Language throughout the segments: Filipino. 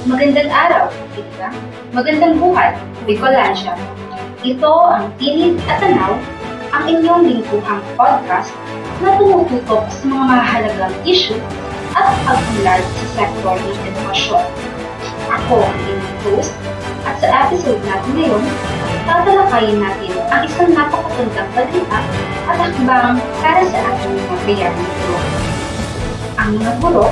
Magandang araw, Ika. Magandang buhay, Bicolansya. Ito ang Tinig at Tanaw, ang inyong lingkuhang podcast na tumututok sa mga mahalagang issue at pag-unlad sa sektor ng edukasyon. Ako ang inyong host at sa episode natin ngayon, tatalakayin natin ang isang napakagandang balita at hakbang para sa ating mga bayang guro. Ang mga guro,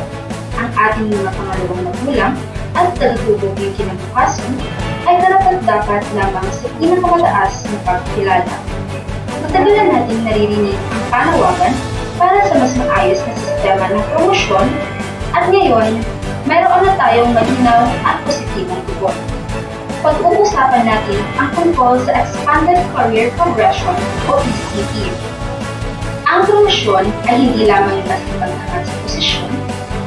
ang ating mga pangalawang magulang at tagahubog ng kinabukasan ay karapat-dapat lamang sa pinakamataas na pagkilala. Matagal na natin naririnig ang panawagan para sa mas maayos na sistema ng promosyon at ngayon, mayroon na tayong malinaw at positibong tugon. Pag-uusapan natin ang tungkol sa Expanded Career Progression o ECP. Ang promosyon ay hindi lamang yung mas pagkakas sa posisyon,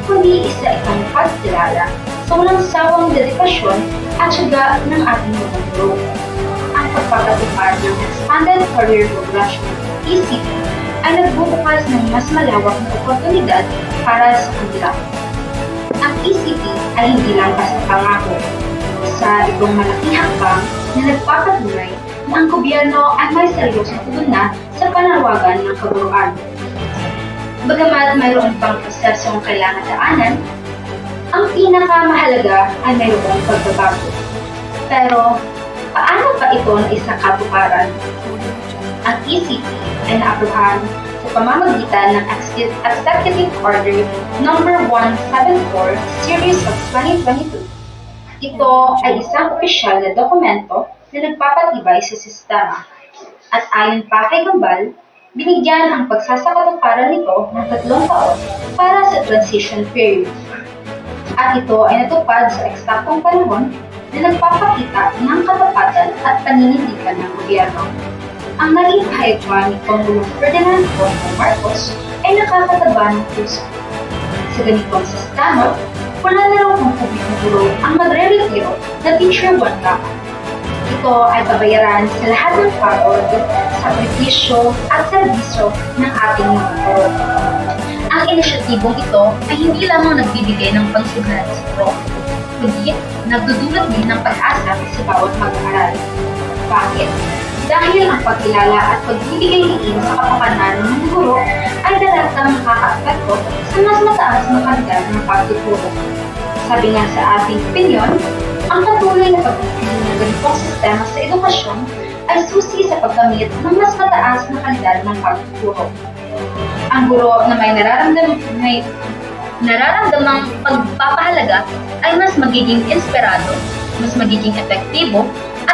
kundi isa itong pagkilala sa walang sawang dedikasyon at syaga ng ating mga guro. Ang pagpapatupad ng Expanded Career Progression ECP ay nagbubukas ng mas malawak na oportunidad para sa kanila. Ang ECP ay hindi lang basta pangako. Sa itong malaking hakbang na nagpapatunay na ang gobyerno ay may seryosong tugon na sa panawagan ng kaguruan. Bagamat mayroon pang prosesong kailangan daanan, ang pinakamahalaga ay mayroong pagbabago. Pero, paano pa ito na isa katuparan? Ang ECP ay naaprubahan sa pamamagitan ng Executive Order No. 174 Series of 2022. Ito ay isang opisyal na dokumento na nagpapatibay sa sistema. At ayon pa kay Gambal, binigyan ang pagsasakatuparan nito ng 3 taon para sa transition period. At ito ay natupad sa eksaktong panahon na nagpapakita ng katapatan at paninindigan ng gobyerno. Ang naging pahayag ni Pangulong Ferdinand Bongbong Marcos ay nakakataba ng puso. Sa ganitong sistema, wala na raw kung publikong guro ang magre-retiro na teacher 1 lamang. Ito ay babayaran sa lahat ng pagod, sakripisyo at serbisyo ng ating mga guro. Ang inisyatibong ito ay hindi lamang nagbibigay ng pangsugaran sa guro, kundi nagdudulot din ng pag-asa sa bawat mag-aaral. Bakit? Dahil ang pagkilala at pagbibigay diin sa kapakanan ng guro ay daratang makaka-apekto sa mas mataas na kalidad ng pagtuturo. Sabi nga sa ating opinyon, ang patuloy na pagpipili ng ganitong sistema sa edukasyon ay susi sa pagkamit ng mas mataas na kalidad ng pagtuturo. Ang guro na may nararamdamang pagpapahalaga ay mas magiging inspirado, mas magiging epektibo,